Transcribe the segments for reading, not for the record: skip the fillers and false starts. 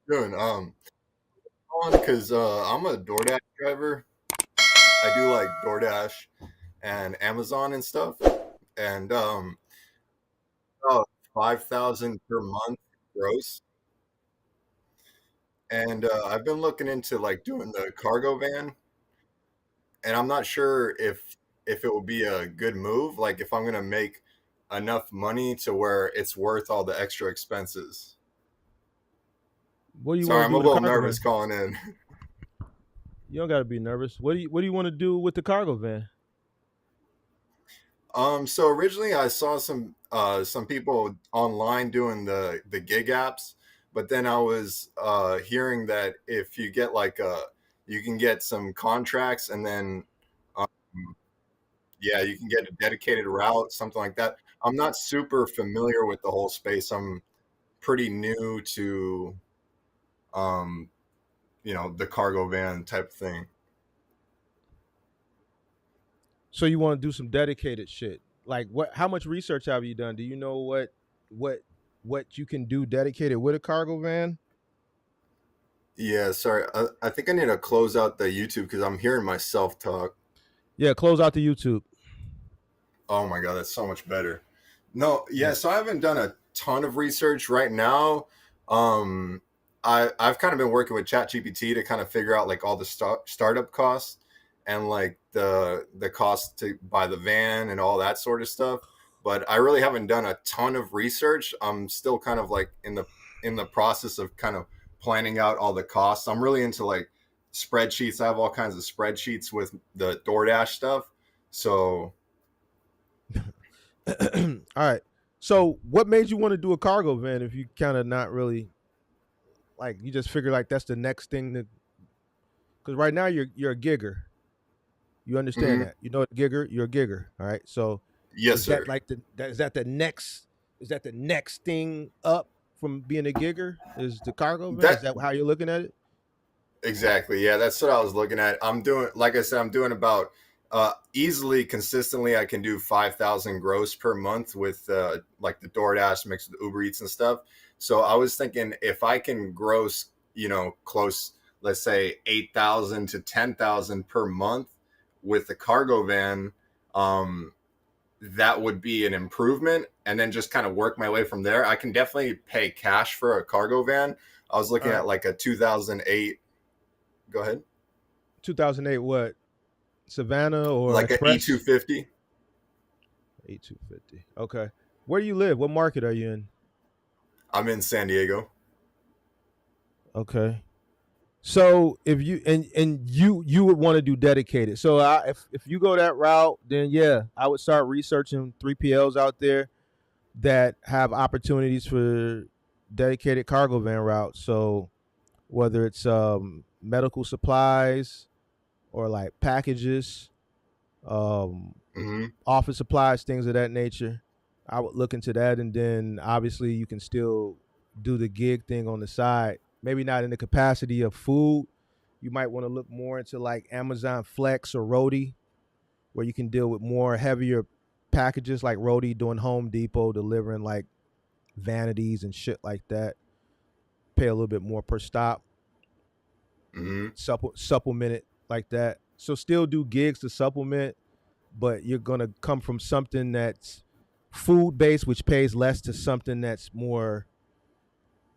Doing on because I'm a DoorDash driver. I do like DoorDash and Amazon and stuff, and about 5,000 per month gross. And I've been looking into like doing the cargo van, and I'm not sure if it will be a good move. Like if I'm gonna make enough money to where it's worth all the extra expenses. What do you want Sorry, Yeah. I'm So a you little want to? nervous calling in. You don't got to be nervous. What do you want to do with the cargo van? So originally I saw some people online doing the gig apps, but then I was hearing that if you get like you can get some contracts and then um, yeah, you can get a dedicated route, something like that. I'm not super familiar with the whole space. I'm pretty new to um, the cargo van type of thing. So you want to do some dedicated shit? Like what? How much research have you done? Do you know what what you can do dedicated with a cargo van? Yeah, sorry. I think I need to close out the YouTube because I'm hearing myself talk. Yeah, close out the YouTube. Oh my God, that's so much better. No, Yeah. yeah, so I haven't done a ton of research right now. Um, I've kind of been working with ChatGPT to kind of figure out like all the startup costs and like the cost to buy the van and all that sort of stuff. But I really haven't done a ton of research. I'm still kind of like in the process of kind of planning out all the costs. I'm really into like spreadsheets. I have all kinds of spreadsheets with the DoorDash stuff. So All right. So what made you want to do a cargo van if you kind of not really like you just figure like that's the next thing to because right now you're a gigger. You understand mhm. that. You know a gigger, you're a gigger. All right. So Yes, is that sir. like is that the next thing up from being a gigger? Is the cargo van? Is That that how you're looking at it? exactly. Yeah, that's what I was looking at. I'm doing, like I said, I'm doing about easily, consistently. I can do 5,000 gross per month with like the DoorDash mixed with Uber Eats and stuff. So I was thinking if I can gross, close, let's say 8,000 to 10,000 per month with the cargo van, um, that would be an improvement. And then just kind of work my way from there. I can definitely pay cash for a cargo van. I was All looking right. at like a 2008. Go ahead. 2008 what? Savannah or Like a Express? E250. 8250. Okay. Where do you live? What market are you in? I'm in San Diego. Okay. So if you and you would want to do dedicated. So if you go that route, then yeah, I would start researching 3PLs out there that have opportunities for dedicated cargo van routes. So whether it's medical supplies or like packages, um, Hmm. office supplies, things of that nature, I would look into that. And then obviously you can still do the gig thing on the side. Maybe not in the capacity of food. You might want to look more into like Amazon Flex or Roadie, where you can deal with more heavier packages like Roadie doing Home Depot, delivering like vanities and shit like that. Pay a little bit more per stop, Hmm. supplement it like that. So still do gigs to supplement, but you're gonna come from something that's food based, which pays less, to something that's more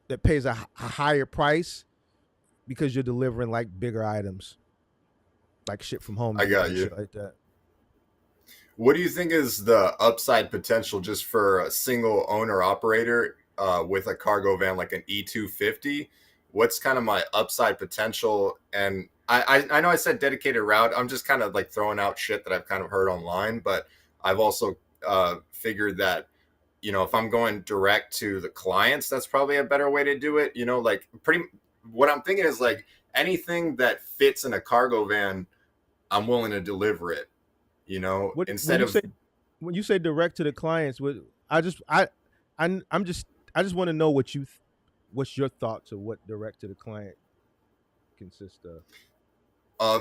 that pays a higher price because you're delivering like bigger items, like shit from Home I Depot got and you. shit like that. What do you think is the upside potential just for a single owner operator with a cargo van like an E250? What's kind of my upside potential? And I know I said dedicated route. I'm just kind of like throwing out shit that I've kind of heard online, but I've also figured that if I'm going direct to the clients, that's probably a better way to do it. Like pretty, what I'm thinking is like anything that fits in a cargo van, I'm willing to deliver it, What instead of, when you say direct to the clients, what I just I'm just I just want to know what's your thoughts of what direct to the client consists of.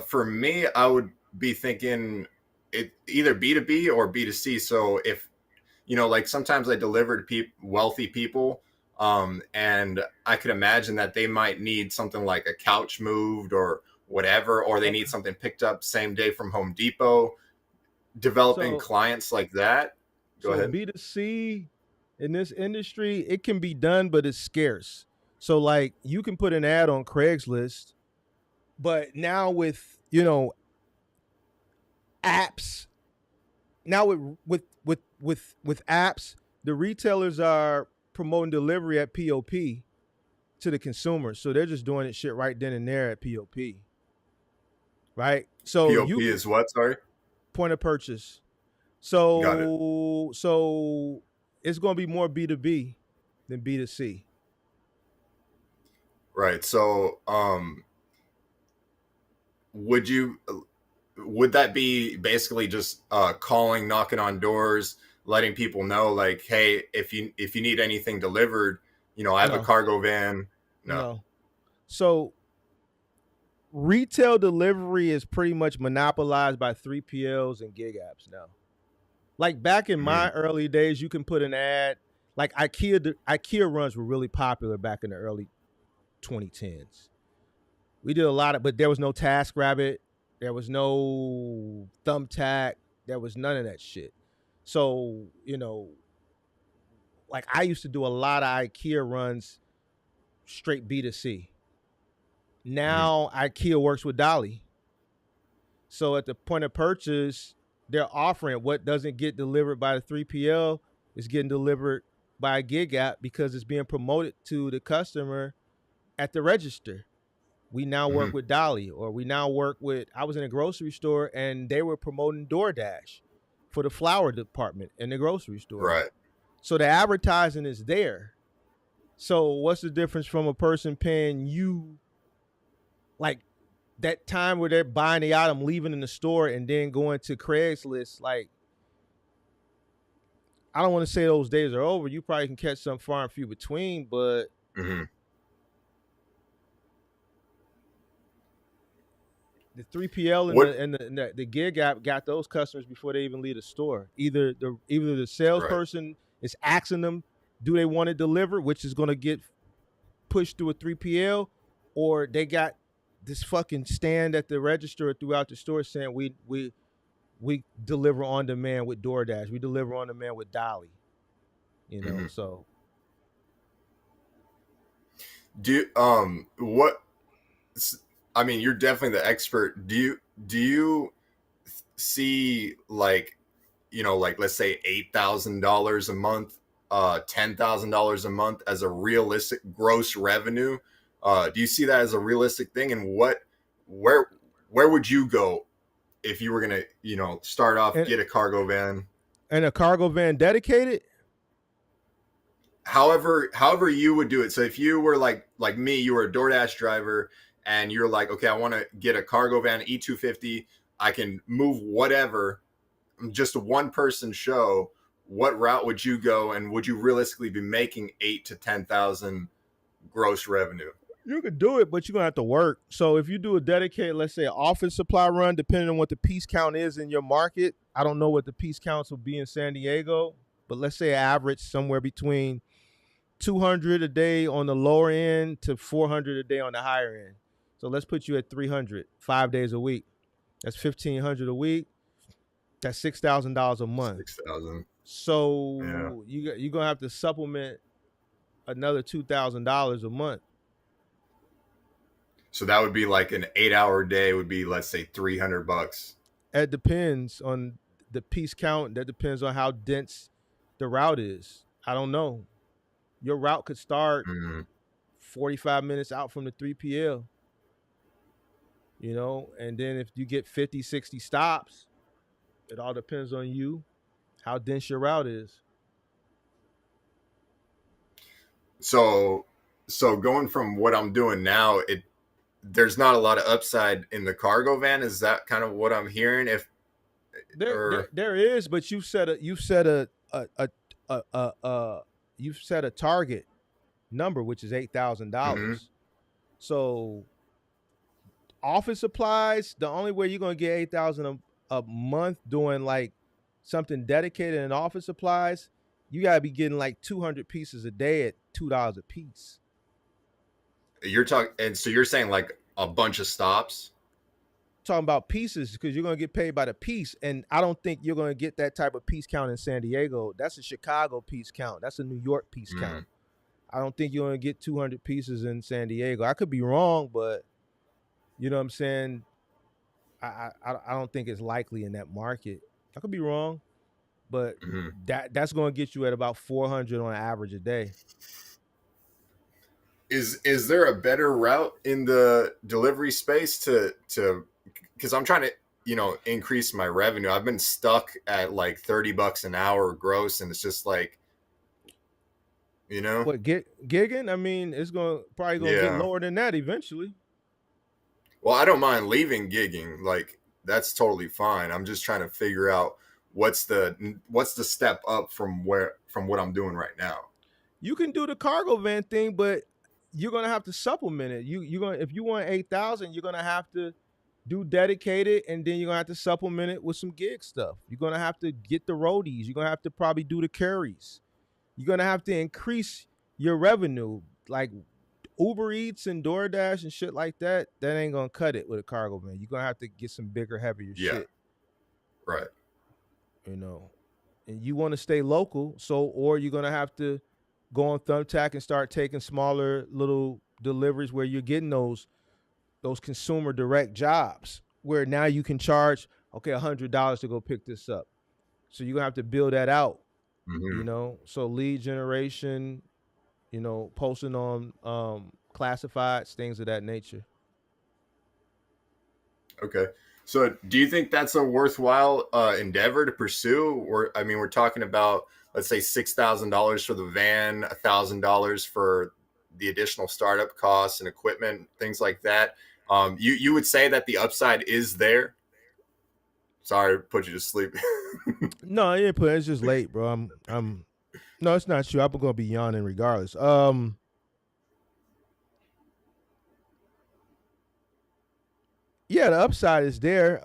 for me, I would be thinking it either B2B or B2C. So if, like sometimes I deliver to wealthy people, And I could imagine that they might need something like a couch moved or whatever, or they So, need something picked up same day from Home Depot. Developing so, clients like that. Go so ahead. B2C in this industry, it can be done, but it's scarce. So like you can put an ad on Craigslist, but now with apps, now with apps, the retailers are promoting delivery at POP to the consumer. So they're just doing it shit right then and there at POP. Right? So POP you can is what? Sorry. point of purchase. Got it. So it's going to be more B2B than B2C. Right. So, would you would that be basically just calling, knocking on doors, letting people know like, hey, if you need anything delivered, I have a No, cargo van. No. no. So retail delivery is pretty much monopolized by 3PLs and gig apps now. Like back in Mm-hmm. my early days, you can put an ad. Like IKEA runs were really popular back in the early 2010s. We did a lot of, but there was no TaskRabbit, there was no Thumbtack, there was none of that shit. So like I used to do a lot of IKEA runs straight B2C. Mm-hmm. Now IKEA works with Dolly. So at the point of purchase, they're offering what doesn't get delivered by the 3PL is getting delivered by a gig app because it's being promoted to the customer at the register. We now Mm-hmm. work with Dolly, or we now work with. I was in a grocery store and they were promoting DoorDash for the flower department in the grocery store. Right. So the advertising is there. So what's the difference from a person paying you like that time where they're buying the item, leaving in the store, and then going to Craigslist? Like, I don't want to say those days are over. You probably can catch some far and few between, but Mm-hmm. the 3PL and What? the gig app got those customers before they even leave the store. Either the Right. salesperson is asking them, do they want it delivered, which is going to get pushed through a 3PL, or they got this fucking stand at the register throughout the store saying we deliver on demand with DoorDash, we deliver on demand with Dolly. Mm-hmm. So What? I mean, you're definitely the expert. Do you see like, like let's say $8,000 a month, $10,000 a month as a realistic gross revenue? Do you see that as a realistic thing? And where where would you go if you were gonna, start off, and get a cargo van? and a cargo van dedicated. However you would do it. So if you were like me, you were a DoorDash driver and you're like, okay, I want to get a cargo van E250. I can move whatever, just a one person show. What route would you go, and would you realistically be making 8 to 10,000 gross revenue? You could do it, but you're gonna have to work. So if you do a dedicated, let's say, office supply run, depending on what the piece count is in your market, I don't know what the piece counts will be in San Diego, but let's say average somewhere between 200 a day on the lower end to 400 a day on the higher end. So let's put you at 300 5 days a week. That's 1,500 a week. That's $6,000 a month. 6,000. Yeah. So you're gonna have to supplement another $2,000 a month. So that would be like an 8 hour day would be, let's say, $300. It depends on the piece count. That depends on how dense the route is. I don't know. Your route could start Mm-hmm. 45 minutes out from the 3PL, and then if you get 50, 60 stops, it all depends on you, how dense your route is. So going from what I'm doing now, there's not a lot of upside in the cargo van. Is that kind of what I'm hearing? If There, there, or there is, but you've set a target number, which is eight thousand mm-hmm. dollars. So office supplies, the only way you're gonna get 8,000 a month doing like something dedicated in office supplies You gotta be getting like 200 pieces a day at $2 a piece. You're talking, and so you're saying like a bunch of stops. Talking about pieces because you're gonna get paid by the piece, and I don't think you're gonna get that type of piece count in San Diego. That's a Chicago piece count. That's a New York piece count. Mm, I don't think you're gonna get 200 pieces in San Diego. I could be wrong, but you know what I'm saying. I don't think it's likely in that market. I could be wrong, but mhm. that's going to get you at about 400 on average a day. Is there a better route in the delivery space to because I'm trying to increase my revenue. I've been stuck at like $30 an hour gross, and it's just like you know What gigging? I mean, it's going probably going to get yeah. lower than that eventually. Well, I don't mind leaving gigging. Like that's totally fine. I'm just trying to figure out what's the step up from what I'm doing right now. You can do the cargo van thing, but you're going to have to supplement it. You're going if you want 8,000, you're going to have to do dedicated, and then you're going to have to supplement it with some gig stuff. You're going to have to get the roadies. You're going to have to probably do the carries. You're going to have to increase your revenue. Like Uber Eats and DoorDash and shit like that, that ain't gonna cut it with a cargo van. You're gonna have to get some bigger, heavier Yeah, shit, right. you know. And you want to stay local, so or you're gonna have to go on Thumbtack and start taking smaller little deliveries where you're getting those consumer direct jobs where now you can charge $100 to go pick this up. So you're gonna have to build that out, you Hmm. know. So lead generation, posting on classifieds, things of that nature. Okay. So, do you think that's a worthwhile endeavor to pursue? Or, I mean, we're talking about, let's say, $6,000 for the van, $1,000 for the additional startup costs and equipment, things like that. You would say that the upside is there. Sorry to put you to sleep. No, I didn't put it. It's just late, bro. I'm. No, it's not true. I'm gonna be yawning regardless. Yeah, the upside is there.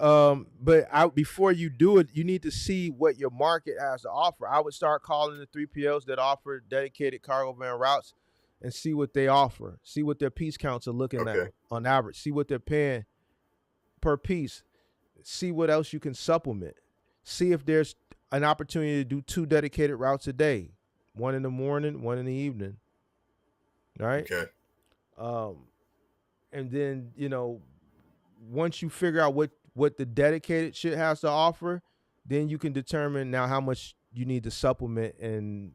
But before you do it, you need to see what your market has to offer. I would start calling the 3PLs that offer dedicated cargo van routes and see what they offer. See what their piece counts are looking at Okay. on average. See what they're paying per piece. See what else you can supplement. See if there's an opportunity to do two dedicated routes a day, one in the morning, one in the evening. All right. Okay. Um, and then once you figure out what the dedicated shit has to offer, then you can determine now how much you need to supplement and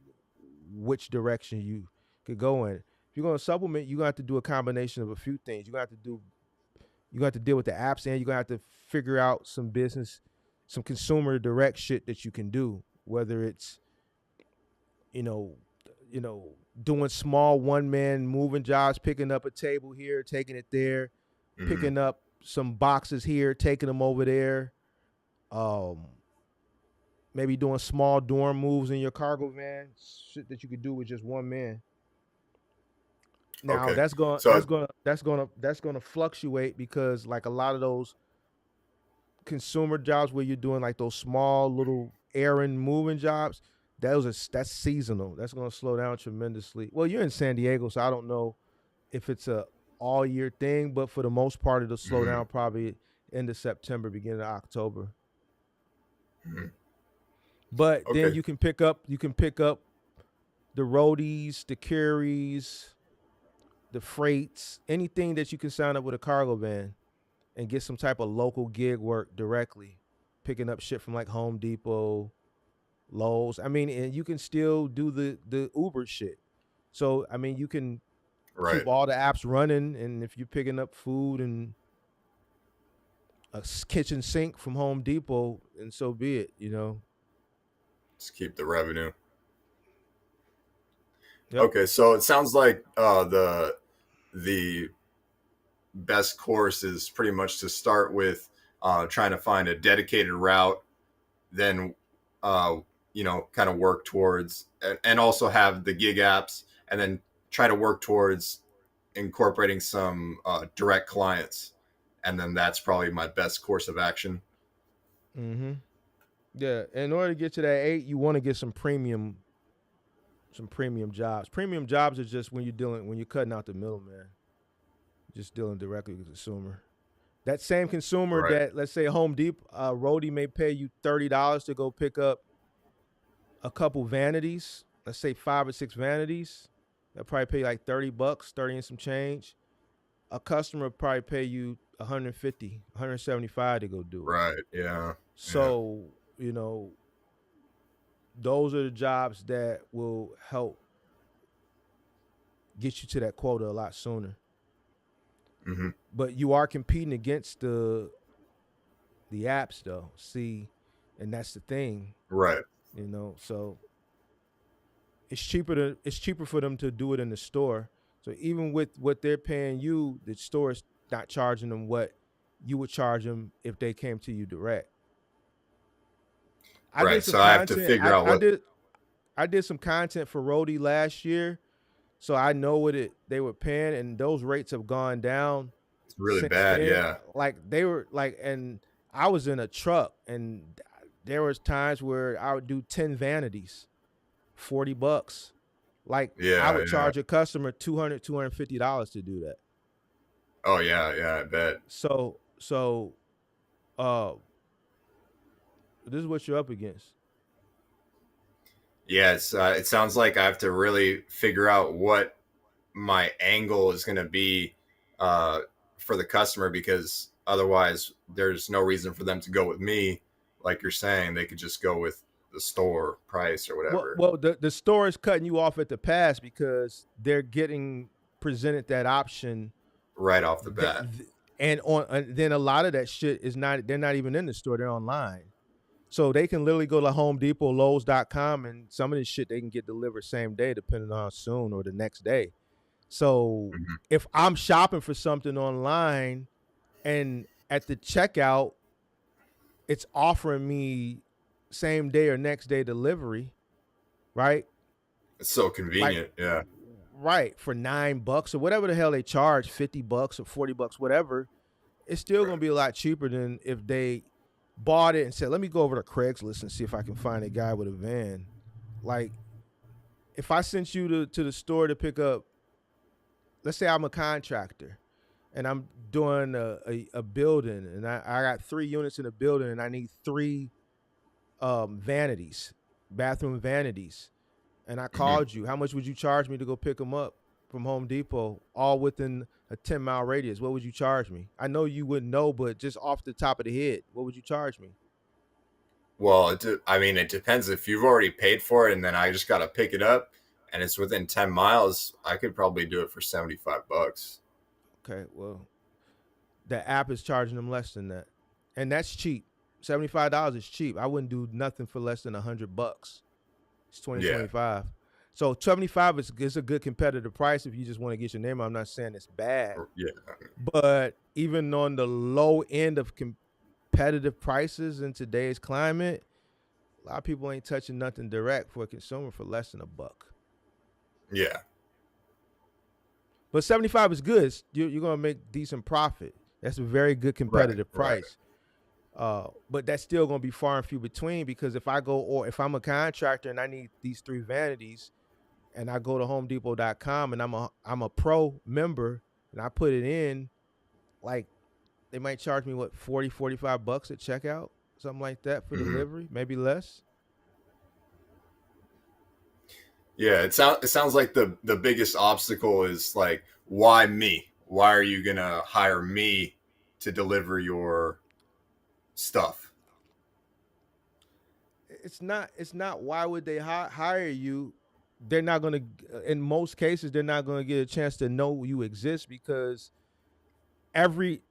which direction you could go in. If you're going to supplement, you're going to have to do a combination of a few things. You got to deal with the apps, and you're gonna have to figure out some business, some consumer direct shit that you can do. Whether it's you know, doing small one man moving jobs, picking up a table here, taking it there, Hmm. picking up some boxes here, taking them over there. Um, Maybe doing small dorm moves in your cargo van, shit that you could do with just one man. Now Okay. that's going So, that's gonna fluctuate because like a lot of those consumer jobs where you're doing like those small little errand moving jobs, that's seasonal. That's going to slow down tremendously. Well, you're in San Diego, so I don't know if it's a all year thing, but for the most part, it'll slow mhm, down probably end of September, beginning of October. mhm. But then Okay. you can pick up the roadies, the carries, the freights, anything that you can sign up with a cargo van and get some type of local gig work directly, picking up shit from like Home Depot, Lowe's. I mean, and you can still do the Uber shit. So I mean, you can keep Right. all the apps running, and if you're picking up food and a kitchen sink from Home Depot, and so be it. Just keep the revenue. Yep. Okay. So it sounds like the best course is pretty much to start with trying to find a dedicated route, then uh, kind of work towards and also have the gig apps, and then try to work towards incorporating some direct clients, and then that's probably my best course of action. Mm-hmm. Yeah. In order to get to that 8, you want to get some premium. some premium jobs. Premium jobs are just when you're cutting out the middleman, just dealing directly with the consumer. That same consumer Right. that, let's say, Home Depot, Roadie may pay you $30 to go pick up a couple vanities. Let's say 5 or 6 vanities. They'll probably pay you like $30, 30 and some change. A customer probably pay you 150, 175 to go do it. Right. Yeah. Yeah. So, those are the jobs that will help get you to that quota a lot sooner. Hmm. But you are competing against the apps though. See, and that's the thing, Right. So it's cheaper for them to do it in the store. So even with what they're paying you, the store is not charging them what you would charge them if they came to you direct. I did Right. some So I have to content. figure I, out I what. did I did some content for Roadie last year, so I know what they were paying, and those rates have gone down It's really since bad. then. Yeah. Like they were like, and I was in a truck, and there was times where I would do 10 vanities, $40. Like I Yeah. would Yeah. charge a customer $250 to do that. Oh yeah. Yeah. I bet. So uh, this is what you're up against. Yes. It sounds like I have to really figure out what my angle is going to be uh, for the customer, because otherwise there's no reason for them to go with me. Like you're saying, they could just go with the store price or Well, whatever well, the store is cutting you off at the pass because they're getting presented that option. right off the That, bat. and then a lot of that shit is not. They're not even in the store. They're online, so they can literally go to Home Depot, Lowe's.com, and some of this shit they can get delivered same day, depending on how soon or the next day. So Hmm. if I'm shopping for something online and at the checkout, it's offering me same day or next day delivery, right? It's so Like, convenient. Yeah. right, for $9 or whatever the hell they charge, $50 or $40, whatever, it's still Right. gonna be a lot cheaper than if they bought it and said, "Let me go over to Craigslist and see if I can find a guy with a van." Like, if I sent you to the store to pick up, let's say I'm a contractor and I'm doing a building, and I got 3 units in a building and I need three vanities, bathroom vanities, and I Hmm. called you, how much would you charge me to go pick them up from Home Depot, all within a 10-mile radius? What would you charge me? I know you wouldn't know, but just off the top of the head, what would you charge me? Well, I mean, it depends. If you've already paid for it and then I just got to pick it up and it's within 10 miles, I could probably do it for $75. Okay, well, the app is charging them less than that, and that's cheap. $75 is cheap. I wouldn't do nothing for less than $100. It's Yeah. 2025. So 75 is a good competitive price if you just want to get your name out. I'm not saying it's bad, Yeah. but even on the low end of competitive prices in today's climate, a lot of people ain't touching nothing direct for a consumer for less than $1. Yeah. But 75 is good. You're gonna make decent profit. That's a very good Right. competitive Right. price. But that's still gonna be far and few between, because if I'm a contractor and I need these three vanities and I go to HomeDepot.com and I'm a pro member and I put it in, like, they might charge me what, 40, $45 at checkout, something like that, for Hmm. delivery, maybe less. Yeah. It sounds like the biggest obstacle is like, why me? Why are you gonna hire me to deliver your stuff? It's not why would they hire you? They're not going to, in most cases, they're not going to get a chance to know you exist, because every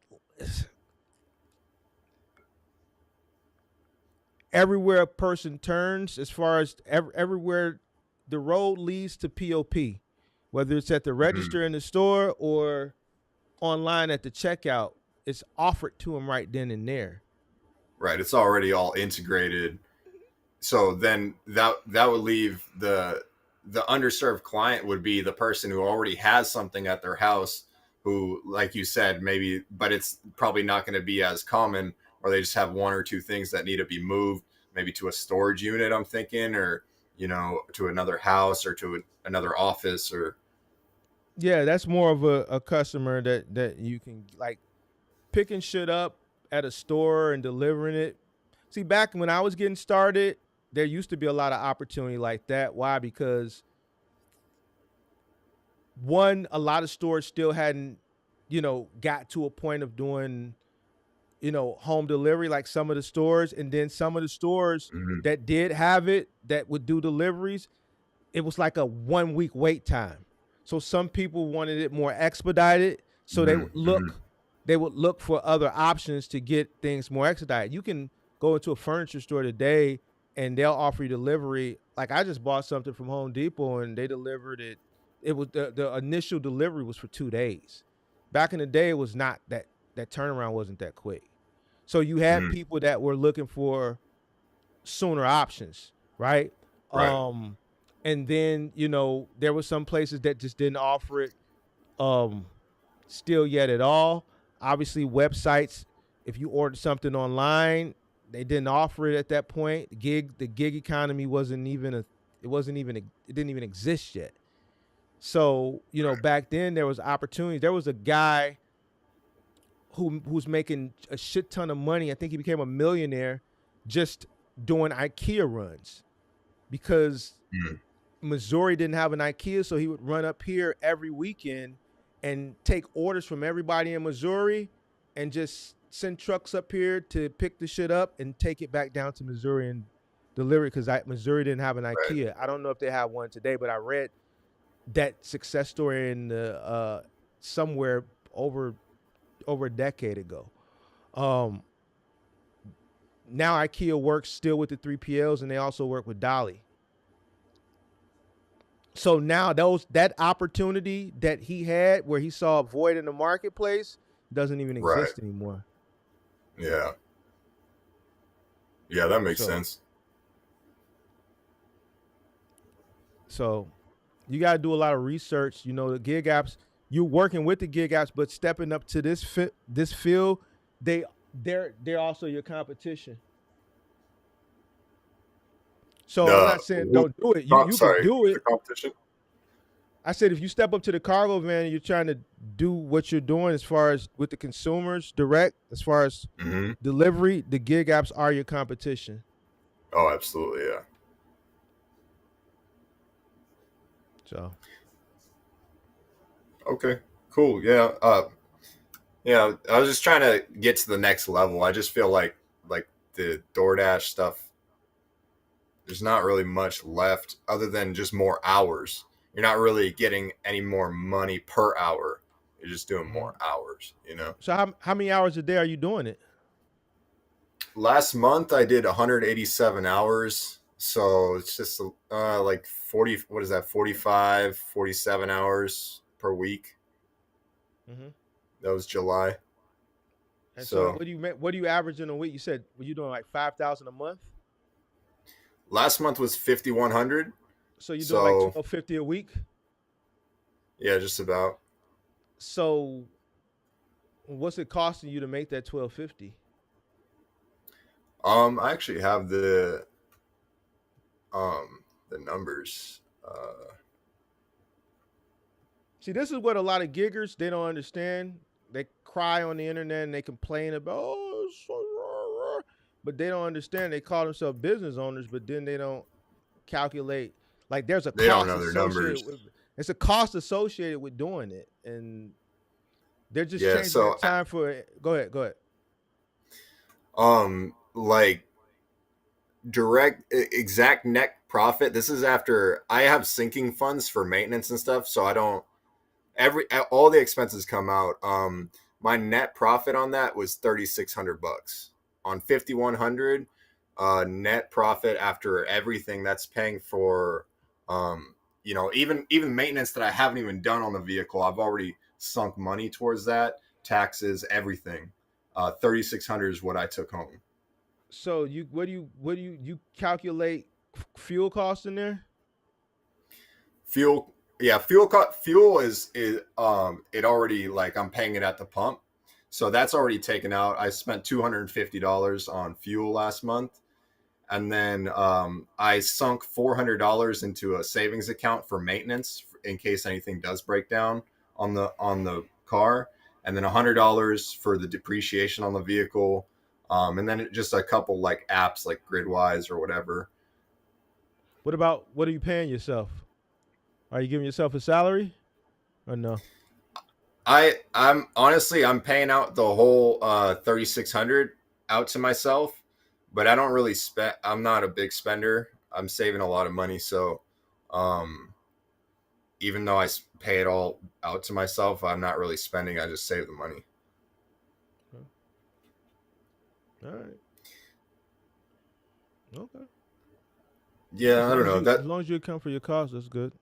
everywhere a person turns, as far as everywhere the road leads to POP, whether it's at the Hmm. register in the store or online at the checkout, it's offered to them right then and there. Right. It's already all integrated. So then that would leave the underserved client would be the person who already has something at their house, who, like you said, maybe, but it's probably not going to be as common, or they just have one or two things that need to be moved, maybe to a storage unit, I'm thinking, or to another house or to another office or. Yeah, that's more of a customer that you can like picking shit up at a store and delivering it. See, back when I was getting started, there used to be a lot of opportunity like that. Why? Because one, a lot of stores still hadn't, got to a point of doing, home delivery like some of the stores, and then some of the stores Mhm. that did have it that would do deliveries, it was like a 1 week wait time. So some people wanted it more expedited. So Mhm. Mhm. they would look for other options to get things more expedited. You can go into a furniture store today and they'll offer you delivery. Like I just bought something from Home Depot and they delivered it. It was the initial delivery was for 2 days. Back in the day, it was not that turnaround wasn't that quick. So you had Mhm. people that were looking for sooner options, right? Right. Um, and then there were some places that just didn't offer it um still yet at all. Obviously, websites, if you ordered something online, they didn't offer it at that point. The gig economy wasn't even it didn't even exist yet. So, back then there was opportunity. There was a guy who's making a shit ton of money. I think he became a millionaire just doing IKEA runs because Mhm. Missouri didn't have an IKEA, so he would run up here every weekend and take orders from everybody in Missouri and just send trucks up here to pick the shit up and take it back down to Missouri and deliver it because Missouri didn't have an Right. IKEA. I don't know if they have one today, but I read that success story in the somewhere over a decade ago. Um, Now IKEA works still with the 3PLs and they also work with Dolly. So now that opportunity that he had where he saw a void in the marketplace doesn't even Right. exist anymore. Yeah. Yeah, that makes So sense. so you got to do a lot of research. The gig apps, you're working with the gig apps, but stepping up to this field, they they're also your competition. So I'm The not saying who? don't do it. You can Sorry, do who's the it. competition? I said if you step up to the cargo van and you're trying to do what you're doing as far as with the consumers direct, as far as Hmm. delivery, the gig apps are your competition. Oh, absolutely. Yeah. So Okay. Cool. Yeah. Yeah. I was just trying to get to the next level. I just feel like the DoorDash stuff. There's not really much left other than just more hours. You're not really getting any more money per hour. You're just doing mhm. more hours. So how many hours a day are you doing it? Last month I did 187 hours. So it's just like 40, what is that, 45, 47 hours per week. Hmm. That was July. And so So what do you average in a week? You said were you doing like 5,000 a month? last month was 5,100. So you're doing like So 1250 a week. yeah, just about. So what's it costing you to make that 1250? I actually have the numbers. See, this is what a lot of giggers they don't understand. They cry on the internet and they complain about but they don't understand. They call themselves business owners, but then they don't calculate like there's a They don't cost know their associated numbers. with it's a cost associated with doing it, and they're just Yeah. changing So that time for. Go ahead. like direct exact net profit. This is after I have sinking funds for maintenance and stuff, so I don't every all the expenses come out. My net profit on that was 3,600 bucks on 5,100. Net profit after everything that's paying for, even maintenance that I haven't even done on the vehicle. I've already sunk money towards that, taxes, everything. 3,600 is what I took home. So you calculate fuel costs in there? Fuel, yeah, fuel is it already, like, I'm paying it at the pump, so that's already taken out. I spent $250 on fuel last month, and then I sunk $400 into a savings account for maintenance in case anything does break down on the car, and then $100 for the depreciation on the vehicle, and then just a couple like apps like Gridwise or whatever. What are you paying yourself? Are you giving yourself a salary or no? I'm honestly I'm paying out the whole 3600 out to myself, but I don't really spend. I'm not a big spender. I'm saving a lot of money, so um, even though pay it all out to myself, I'm not really spending. I just save the money. Okay. All right. Okay. Yeah, I don't know As that. long as you account for your costs, that's good.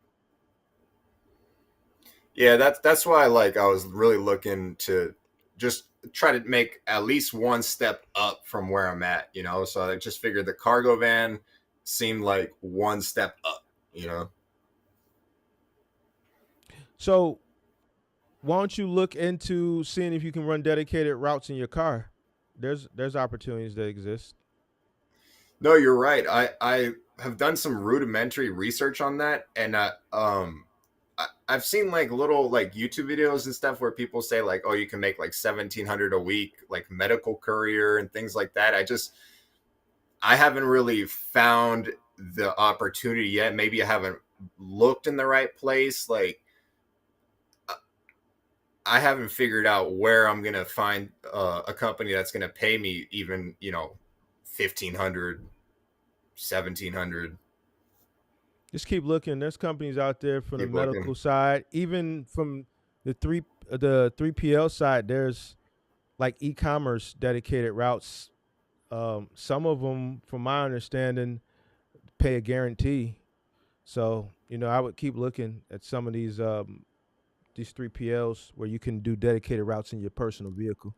Yeah, that's why like I was really looking to just try to make at least one step up from where I'm at. So I just figured the cargo van seemed like one step up. You know. So why don't you look into seeing if you can run dedicated routes in your car? There's opportunities that exist. No, you're right. I have done some rudimentary research on that, and I've seen like little like YouTube videos and stuff where people say like, oh, you can make like 1,700 a week, like medical courier and things like that. I haven't really found the opportunity yet. Maybe I haven't looked in the right place. Like I haven't figured out where I'm gonna find a company that's gonna pay me even 1,500, 1,700. Just keep looking. There's companies out there from the Keep medical looking. side, even from the 3PL side. There's like e-commerce dedicated routes. Some of them, from my understanding, pay a guarantee. So I would keep looking at some of these 3PLs where you can do dedicated routes in your personal vehicle.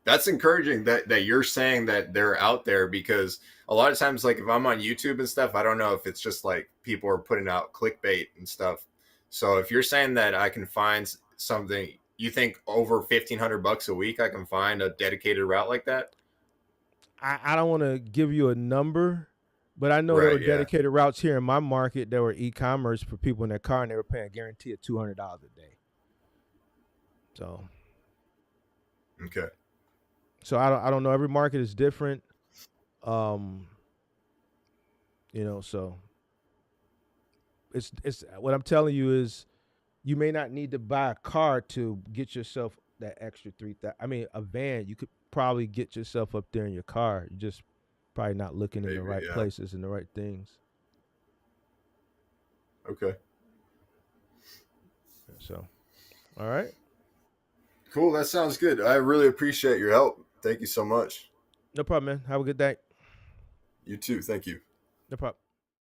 That's encouraging that you're saying that they're out there, because a lot of times like if I'm on YouTube and stuff, I don't know if it's just like people are putting out clickbait and stuff. So if you're saying that I can find something, you think over 1,500 bucks a week I can find a dedicated route like that? I don't want to give you a number, but I know there were Right, yeah. dedicated routes here in my market that were e-commerce for people in their car, and they were paying a guarantee of $200 a day. So, Okay. I don't know. Every market is different. Um, so it's what I'm telling you is you may not need to buy a car to get yourself that extra 3,000. I mean, a van you could probably get yourself up there in your car. You just probably not looking in the Maybe, right yeah. places and the right things. Okay. So, all right, Cool, that sounds good. I really appreciate your help. Thank you so much. no problem, man. Have a good day. You too. Thank you. No problem.